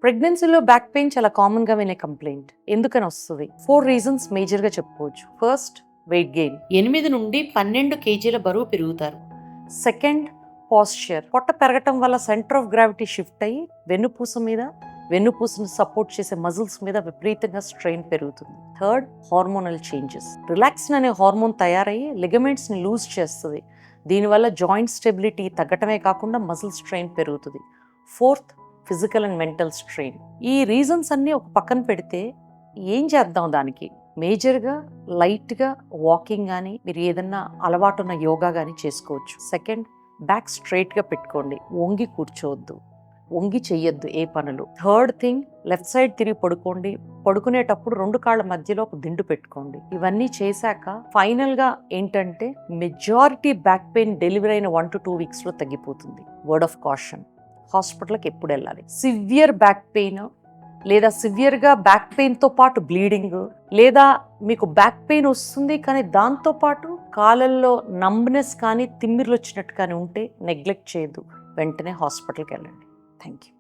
ప్రెగ్నెన్సీలో back pain చాలా కామన్గా వినే కంప్లైంట్. ఎందుకని వస్తుంది? 4 రీజన్స్ మేజర్గా చెప్పుకోవచ్చు. First, weight gain. 8 నుండి 12 కేజీల బరువు పెరుగుతారు. Second, posture. పొట్ట పెరగటం వల్ల సెంటర్ ఆఫ్ గ్రావిటీ షిఫ్ట్ అయ్యి వెన్నుపూసను సపోర్ట్ చేసే మజిల్స్ మీద విపరీతంగా స్ట్రెయిన్ పెరుగుతుంది. Third, hormonal changes. రిలాక్సిన్ అనే హార్మోన్ తయారయ్యి లిగమెంట్స్ని లూజ్ చేస్తుంది. దీనివల్ల జాయింట్ స్టెబిలిటీ తగ్గటమే కాకుండా మజిల్ స్ట్రెయిన్ పెరుగుతుంది. Fourth, physical and mental strain. ఈ రీజన్స్ అన్నీ ఒక పక్కన పెడితే ఏం చేద్దాం దానికి? మేజర్గా లైట్గా వాకింగ్ కానీ, మీరు ఏదన్నా అలవాటున్న యోగా కానీ చేసుకోవచ్చు. సెకండ్, బ్యాక్ స్ట్రైట్గా పెట్టుకోండి, వంగి కూర్చోవద్దు, వంగి చెయ్యొద్దు ఏ పనులు. థర్డ్ థింగ్, లెఫ్ట్ సైడ్ తిరిగి పడుకోండి. పడుకునేటప్పుడు 2 కాళ్ళ మధ్యలో ఒక దిండు పెట్టుకోండి. ఇవన్నీ చేశాక ఫైనల్గా ఏంటంటే మెజారిటీ బ్యాక్ పెయిన్ డెలివరీ అయిన 1 to 2 వీక్స్లో తగ్గిపోతుంది. వర్డ్ ఆఫ్ కాషన్, హాస్పిటల్కి ఎప్పుడు వెళ్ళాలి? సివియర్ బ్యాక్ పెయిన్ లేదా సివియర్గా బ్యాక్ పెయిన్తో పాటు బ్లీడింగ్, లేదా మీకు బ్యాక్ పెయిన్ వస్తుంది కానీ దాంతోపాటు కాళ్ళల్లో నంబ్నెస్ కానీ తిమ్మిర్లు వచ్చినట్టు కానీ ఉంటే నెగ్లెక్ట్ చేయొద్దు, వెంటనే హాస్పిటల్కి వెళ్ళండి. Thank you.